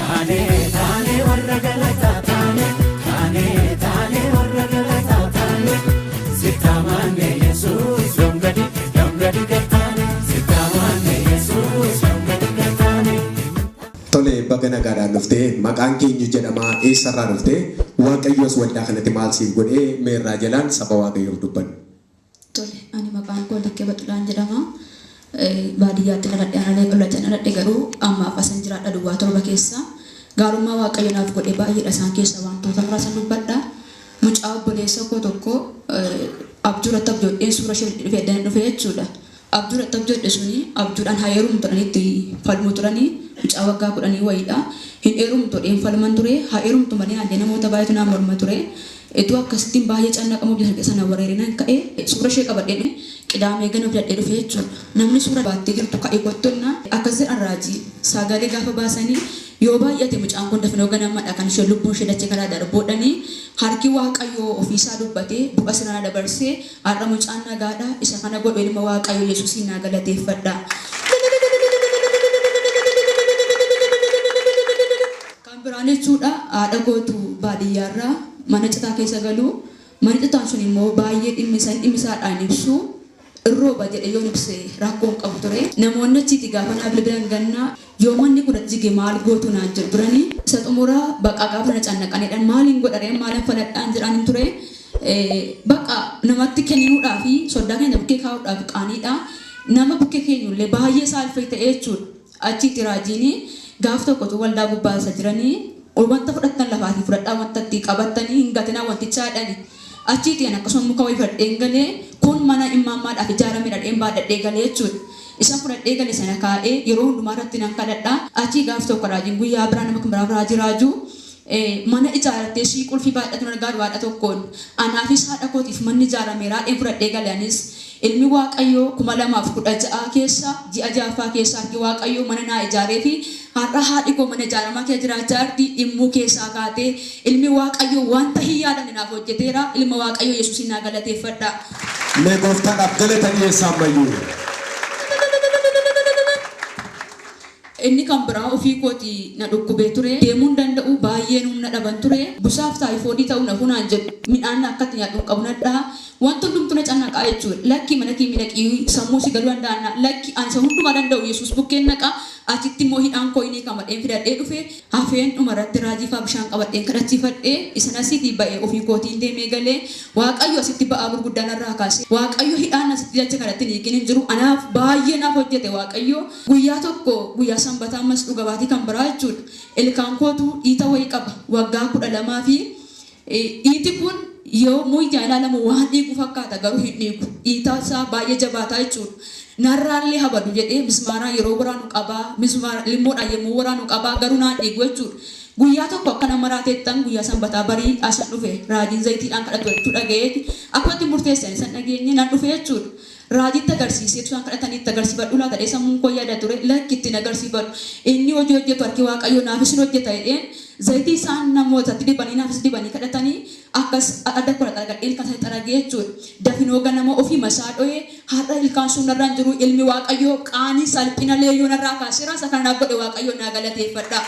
taane warra galataa taane warra galataa taane Citaa maanne Yesuus dongadi gataane Citaa maanne Yesuus dongadi gataane. Tole baga nagaadhaan dhuftee maqaan keenya jedhamaa eessarraa dhuftee Waaqayyoos waldaa kanatti maal siif godhee meerraa jalaan saba Waaqayyoof dubbannu. Tole ani maqaan koo Dhuga-Baatii jedhama. Baadiyyaatti dhaladhe garuu ammaaf asan jiraadha Duwwaa Torba keessa. Gaarummaa Waaqayyo naaf godhe baay'eedha isaan keessa wantoota muraasa dubbadha. Mucaa obboleessa koo tokko abjuurratti abjoodheen suura ishee dhufe jechuudha. Abjuurratti abjoodhe suni abjuudhaan haa heerumtu turanitti falmu turanii mucaa waggaa 10 wayiidha. Hin heerumtu dheen falman ture haa heerumtu malee haalli namoota baay'eetu naan morma ture. Iddoo akkasittiin baay'ee cannaqamuuf jira sana wareerinaan ka'ee suura ishee qabadheen qidaamee gana fidadhee dhufe jechuudha. Namni suura baattee jirtu ka'ee qottonna akkas jedhan raajii sagalee gaafa baasanii yoo baay'ate mucaan kun dafnoo ganamaadha kan ishee lubbuun ishee dachee karaa darboodhanii harki Waaqayyoo ofiisaa dubbatee bu'a sirana dabarsee har'a mucaan nagaadha isa kana godhu ilma Waaqayyoo Yesuusiin naa galateeffadha. Kan biraan jechuudha haadha kootu baadiyyaarraa mana citaa keessa galu mana citaan sun immoo baay'ee dhimmisaadhaan ibsu rooba jedhe yoo ibse rakkoon qabu ture. Namoonni achitti gaafa naaf bilbilan gannaa yoo manni kun jige maal gootu naan jedhu turanii isa xumuraa baqa gaafa na cannaqaniidhaan maaliin godhareen maaliin faladhaan jedhaan ture. Baqa namatti kenninuudhaa fi soddaa keenya bukkee kaa'uudhaaf qaaniidha. Nama bukkee keenyullee baay'ee saalfee ta'ee jechuudha. Achitti raajiin gaaf tokkotu waldaa gubbaa isa jiranii wanta fudhattan lafaatii fudhadhaa wanta itti qabattanii hin gatinaa wantichaadhani. Achitti akkasuma muka wayii fudhadheen galee kun mana immaammaadhaaf ijaaramee dhadheen baadhadhee galee jechuudha. Isa fudhadhee galee sana kaa'ee yeroo hundumaa irratti nan kadhadhaa. Achii gaaf tokko raajiin guyyaa biraa nama kan biraa raajii raajuu mana ijaarrattee shii qulfii baadhatu argaa du'aadha tokkoon anaafis haadha kootiif manni ijaarameera dheen fudhadhee galeenis ilmi Waaqayyoo 2016 keessa ji'a jaaffaa keessa harki Waaqayyoo mana naa ijaaree fi har'a haadhi koo mana ijaaramaa kee jiraachaa jirti dhimmuu keessaa kaatee ilmi Waaqayyoo wanta hin yaadamne naaf hojjeteera ilma Waaqayyoo Yesuusiin naa galateeffadha. Mee gooftaadhaaf galata dhiyeessaa ammayyuu. Inni kan biraa ofii kooti na dhukkubee ture deemuu hin danda'u baay'ee humna dhaban ture busaaf taayifoodii ta'uu na funaan jedhu midhaan akkatti nyaadhu qabu nadhaa wanti hundumtuu na cannaqaa jechuudha. Lakki mana kee miidhaqii sammuu si galuu danda'anna lakki ansa hundumaa danda'u Yesuus bukkeen naqa achitti immoo hidhaan kooyinii qamadheen fidadhee dhufe hafeen dhumarratti raajiifaa bishaan qabadheen kadhachiifadhee isan asitti ba'ee ofii kootiin deemee galee Waaqayyo asitti ba'aa gurguddaan irraa kaase Waaqayyo hidhaan asitti jecha kadhatti hiikin hin jiru anaaf baay'ee naaf hojjete Waaqayyo guyyaa tokko guyyaa sanbataa ammas Dhuga-Baatii kan biraa jechuudha. Ilkaan kootu dhiita wayii qaba waggaa 12 fi dhiiti kun yoo muyyaa ilaalamu waan dhiigu fakkaata garuu hin dhiigu dhiita isaa baay'ee jabaataa jechuudha. Narraallee habadu jedhee mismaaraan yeroo waraanu qabaa mismaara limmoodhaan yemmuu waraanu qabaa garuu naan dhiigu jechuudha. Guyyaa tokko akkana maraateettan guyyaa sanbataa barii asan dhufe raajiin zayitiidhaan kadhatu jechuu dhaga'ee akkatti murteessan isan dhageenye nan dhufe jechuudha. Raajitti agarsiisee isaan kadhatanitti agarsiifadhu laata dheessa sammuun koo yaada ture lakkitti agarsiifadhu inni hojii hojjetu harki Waaqayyoo naafis hojjeta jedheen zayitii isaan namootatti dibanii naafis dibanii kadhatanii akkas adda godhata agadhee ilkaan isaanii xaragee jechuudha. Dafinoo ganama ofii masaa dho'ee har'a ilkaan sun narraan jiru ilmi Waaqayyoo qaanii salphina leeyyoo narraa kaaseera isa kanaaf godhe Waaqayyoo naa galateeffadha.